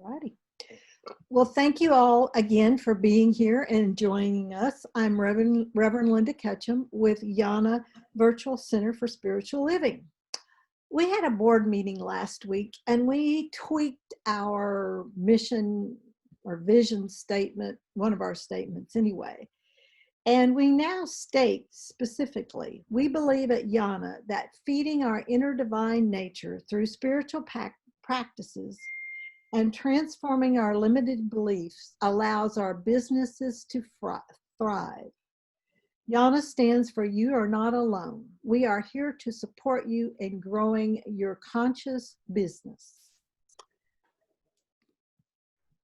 Righty. Well, thank you all again for being here and joining us. I'm Reverend Linda Ketchum with YANA Virtual Center for Spiritual Living. We had a board meeting last week and we tweaked our mission or vision statement, one of our statements anyway. And we now state specifically, we believe at YANA that feeding our inner divine nature through spiritual practices and transforming our limited beliefs allows our businesses to thrive. YANA stands for You Are Not Alone. We are here to support you in growing your conscious business.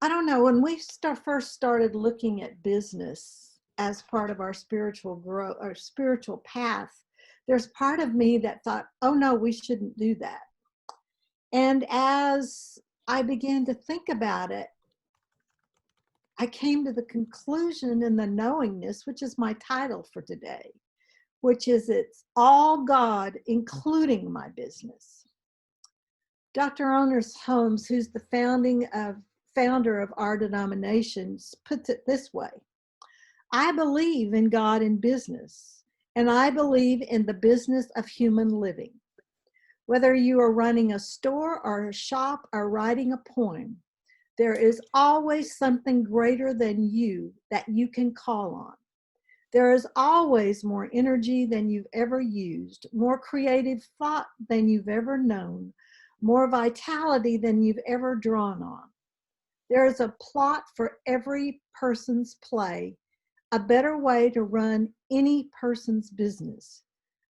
I don't know, when we first started looking at business as part of our spiritual growth, our spiritual path, there's part of me that thought, oh no, we shouldn't do that. And as I began to think about it, I came to the conclusion and the knowingness, which is my title for today, which is it's all God, including my business. Dr. Ernest Holmes, who's the founder of our denomination, puts it this way: I believe in God in business, and I believe in the business of human living. Whether you are running a store or a shop or writing a poem, there is always something greater than you that you can call on. There is always more energy than you've ever used, more creative thought than you've ever known, more vitality than you've ever drawn on. There is a plot for every person's play, a better way to run any person's business.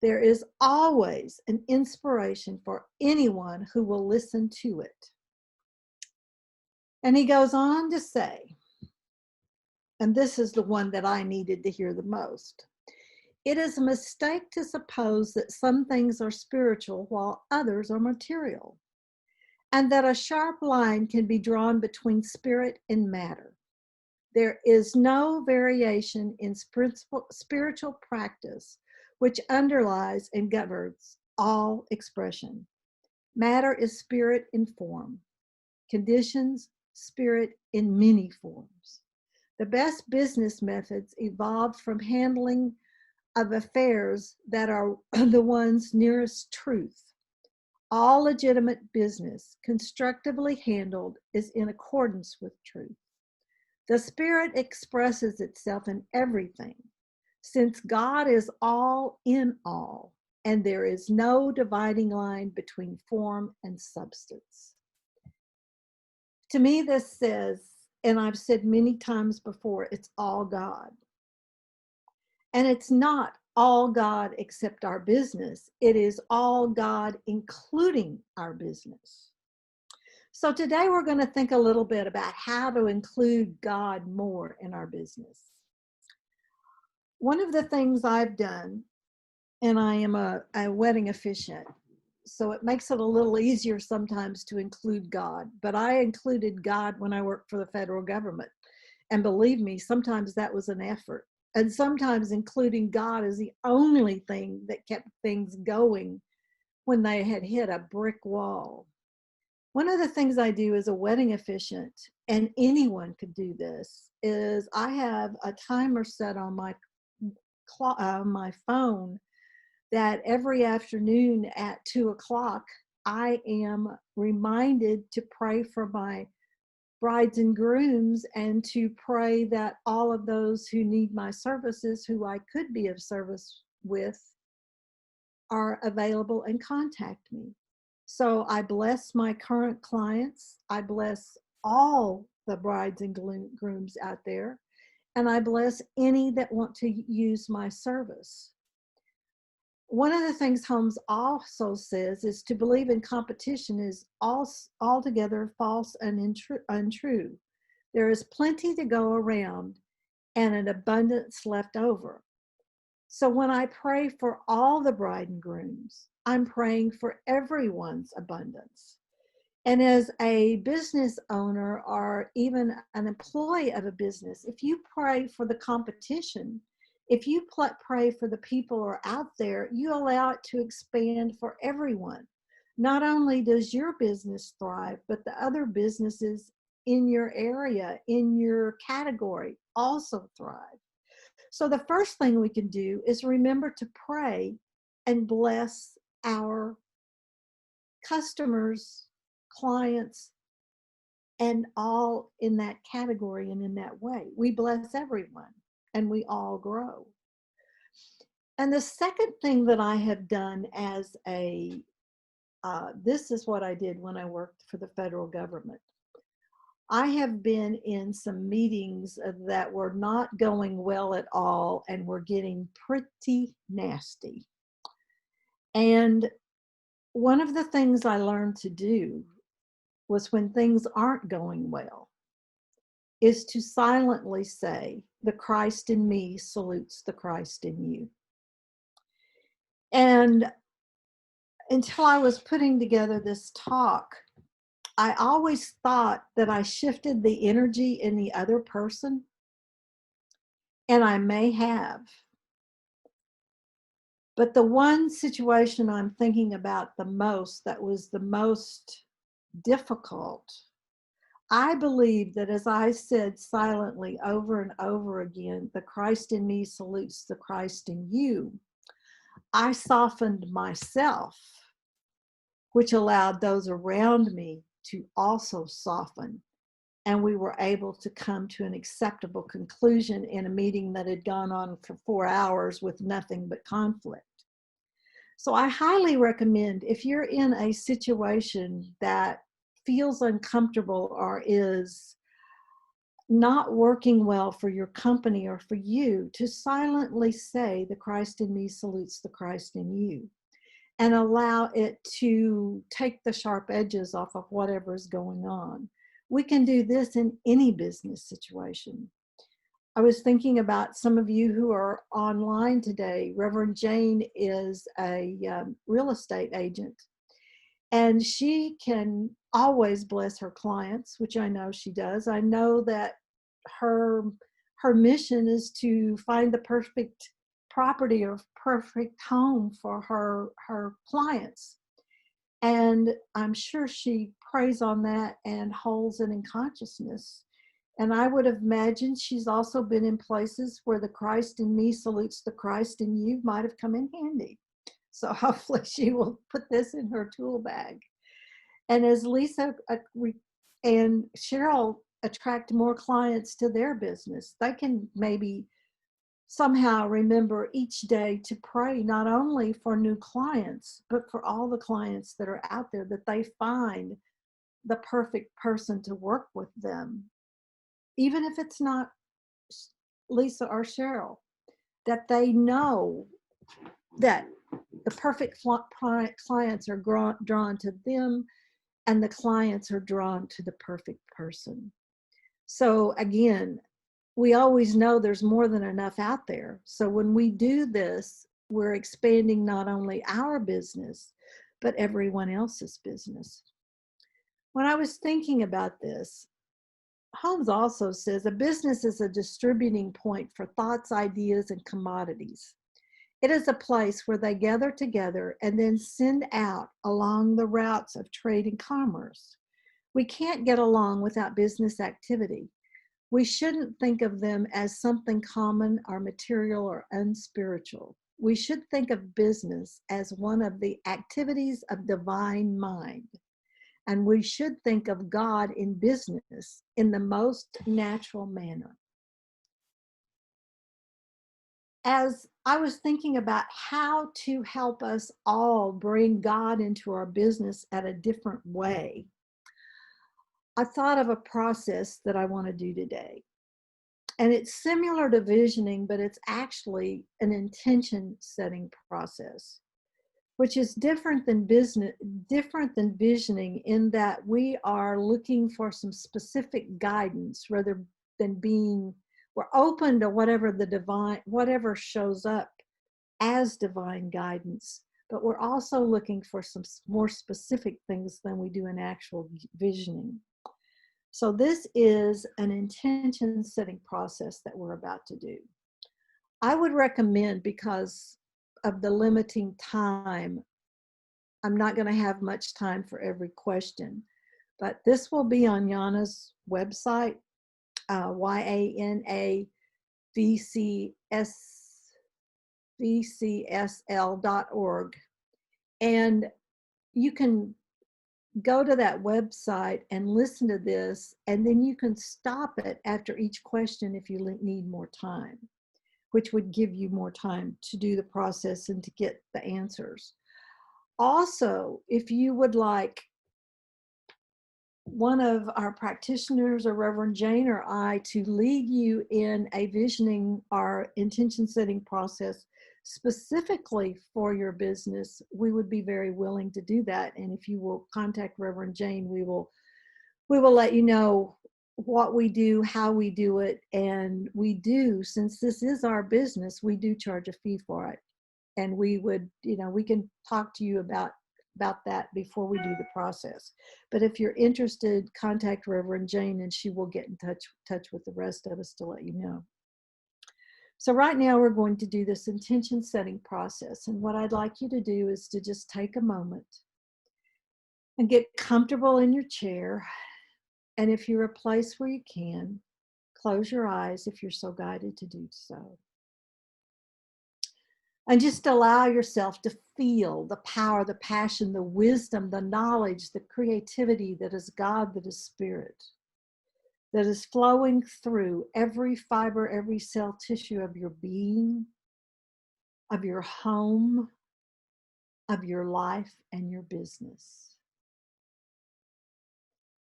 There is always an inspiration for anyone who will listen to it. And he goes on to say, and this is the one that I needed to hear the most: it is a mistake to suppose that some things are spiritual while others are material, and that a sharp line can be drawn between spirit and matter. There is no variation in spiritual practice which underlies and governs all expression. Matter is spirit in form, conditions, spirit in many forms. The best business methods evolved from handling of affairs that are the ones nearest truth. All legitimate business, constructively handled, is in accordance with truth. The spirit expresses itself in everything, since God is all in all, and there is no dividing line between form and substance. To me, this says, and I've said many times before, it's all God. And it's not all God except our business. It is all God, including our business. So today we're going to think a little bit about how to include God more in our business. One of the things I've done, and I am a wedding officiant, so it makes it a little easier sometimes to include God, but I included God when I worked for the federal government. And believe me, sometimes that was an effort. And sometimes including God is the only thing that kept things going when they had hit a brick wall. One of the things I do as a wedding officiant, and anyone could do this, is I have a timer set on my phone that every afternoon at 2 o'clock, I am reminded to pray for my brides and grooms and to pray that all of those who need my services, who I could be of service with, are available and contact me. So I bless my current clients. I bless all the brides and grooms out there. And I bless any that want to use my service. One of the things Holmes also says is to believe in competition is altogether false and untrue. There is plenty to go around and an abundance left over. So when I pray for all the bride and grooms, I'm praying for everyone's abundance. And as a business owner or even an employee of a business, if you pray for the competition, if you pray for the people who are out there, you allow it to expand for everyone. Not only does your business thrive, but the other businesses in your area, in your category, also thrive. So the first thing we can do is remember to pray and bless our customers, clients, and all in that category and in that way. We bless everyone and we all grow. And the second thing that I have done as this is what I did when I worked for the federal government. I have been in some meetings that were not going well at all and were getting pretty nasty. And one of the things I learned to do was when things aren't going well, is to silently say, the Christ in me salutes the Christ in you. And until I was putting together this talk, I always thought that I shifted the energy in the other person, and I may have. But the one situation I'm thinking about the most, that was the most difficult, I believe that as I said silently over and over again, the Christ in me salutes the Christ in you, I softened myself, which allowed those around me to also soften. And we were able to come to an acceptable conclusion in a meeting that had gone on for 4 hours with nothing but conflict. So I highly recommend, if you're in a situation that feels uncomfortable or is not working well for your company or for you, to silently say, the Christ in me salutes the Christ in you, and allow it to take the sharp edges off of whatever is going on. We can do this in any business situation. I was thinking about some of you who are online today. Reverend Jane is a real estate agent, and she can always bless her clients, which I know she does. I know that her mission is to find the perfect property or perfect home for her clients. And I'm sure she prays on that and holds it in consciousness. And I would imagine she's also been in places where the Christ in me salutes the Christ in you might have come in handy. So hopefully she will put this in her tool bag. And as Lisa and Cheryl attract more clients to their business, they can maybe somehow remember each day to pray not only for new clients, but for all the clients that are out there, that they find the perfect person to work with them. Even if it's not Lisa or Cheryl, that they know that the perfect clients are drawn to them, and the clients are drawn to the perfect person. So again, we always know there's more than enough out there. So when we do this, we're expanding not only our business, but everyone else's business. When I was thinking about this, Holmes also says a business is a distributing point for thoughts, ideas, and commodities. It is a place where they gather together and then send out along the routes of trade and commerce. We can't get along without business activity. We shouldn't think of them as something common or material or unspiritual. We should think of business as one of the activities of divine mind. And we should think of God in business in the most natural manner. As I was thinking about how to help us all bring God into our business at a different way, I thought of a process that I want to do today. And it's similar to visioning, but it's actually an intention setting process, which is different than visioning, in that we are looking for some specific guidance rather than we're open to whatever shows up as divine guidance, but we're also looking for some more specific things than we do in actual visioning. So this is an intention setting process that we're about to do. I would recommend, because of the limiting time, I'm not going to have much time for every question, But this will be on YANA's website, YANAVCSL.org. And you can go to that website and listen to this, and then you can stop it after each question if you need more time, which would give you more time to do the process and to get the answers. Also, if you would like one of our practitioners or Reverend Jane or I to lead you in a visioning or intention setting process specifically for your business, we would be very willing to do that. And if you will contact Reverend Jane, we will let you know what we do, how we do it. And we do, since this is our business, we do charge a fee for it. And we would, we can talk to you about that before we do the process. But if you're interested, contact Reverend Jane and she will get in touch with the rest of us to let you know. So right now we're going to do this intention setting process. And what I'd like you to do is to just take a moment and get comfortable in your chair. And if you're a place where you can, close your eyes if you're so guided to do so. And just allow yourself to feel the power, the passion, the wisdom, the knowledge, the creativity that is God, that is Spirit, that is flowing through every fiber, every cell tissue of your being, of your home, of your life, and your business.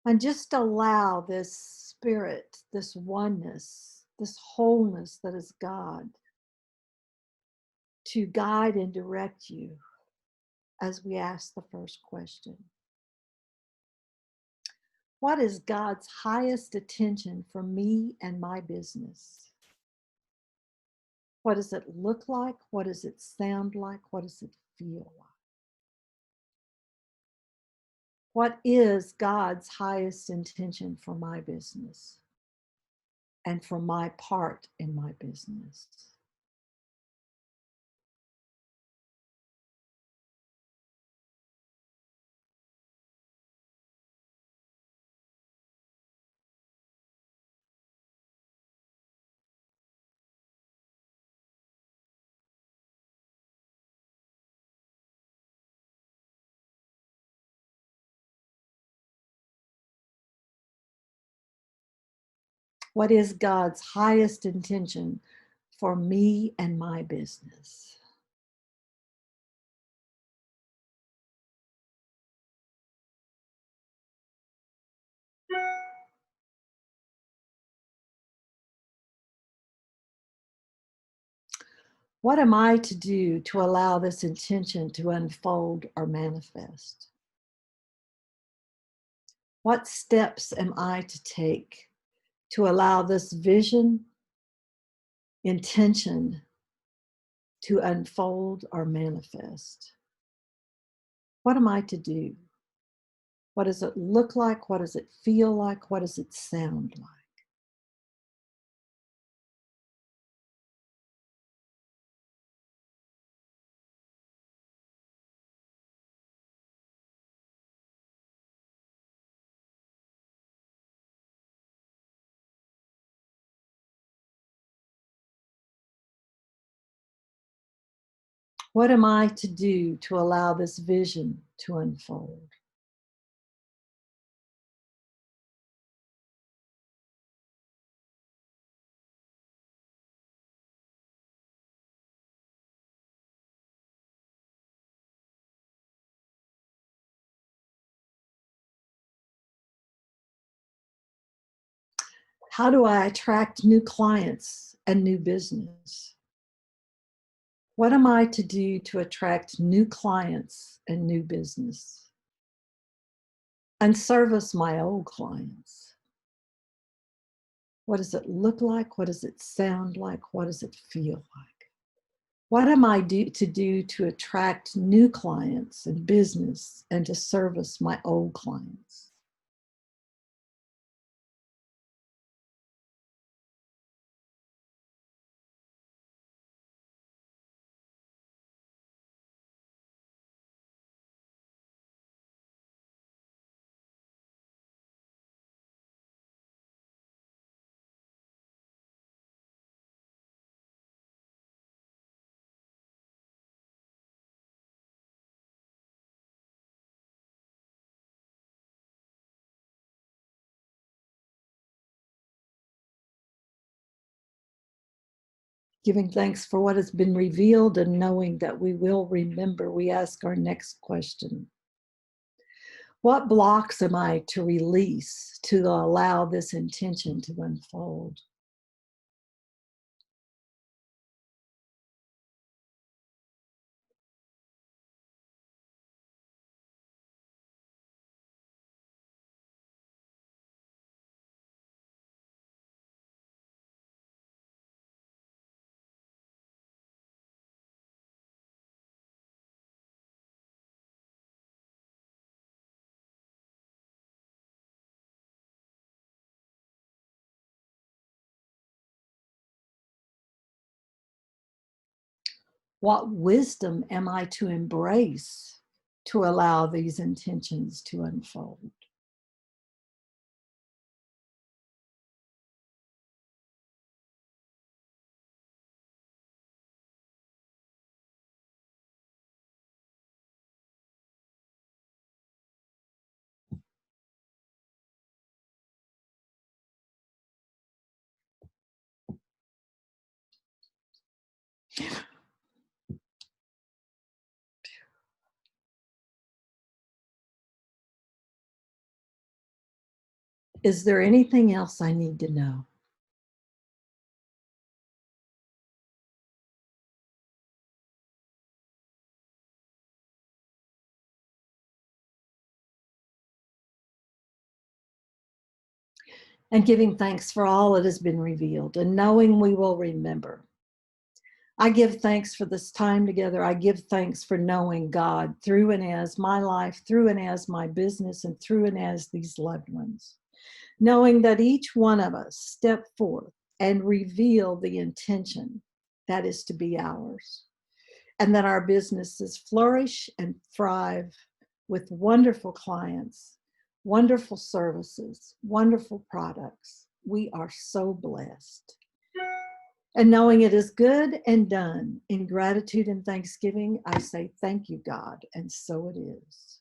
And just allow this Spirit, this oneness, this wholeness that is God, to guide and direct you as we ask the first question. What is God's highest attention for me and my business? What does it look like? What does it sound like? What does it feel like? What is God's highest intention for my business and for my part in my business? What is God's highest intention for me and my business? What am I to do to allow this intention to unfold or manifest? What steps am I to take to allow this vision, intention to unfold or manifest? What am I to do? What does it look like? What does it feel like? What does it sound like? What am I to do to allow this vision to unfold? How do I attract new clients and new business? What am I to do to attract new clients and new business and service my old clients? What does it look like? What does it sound like? What does it feel like? What am I to do to attract new clients and business and to service my old clients? Giving thanks for what has been revealed and knowing that we will remember, we ask our next question. What blocks am I to release to allow this intention to unfold? What wisdom am I to embrace to allow these intentions to unfold? Is there anything else I need to know? And giving thanks for all that has been revealed and knowing we will remember. I give thanks for this time together. I give thanks for knowing God through and as my life, through and as my business, and through and as these loved ones. Knowing that each one of us step forth and reveal the intention that is to be ours, and that our businesses flourish and thrive with wonderful clients, wonderful services, wonderful products. We are so blessed. And knowing it is good and done in gratitude and thanksgiving, I say, thank you, God, and so it is.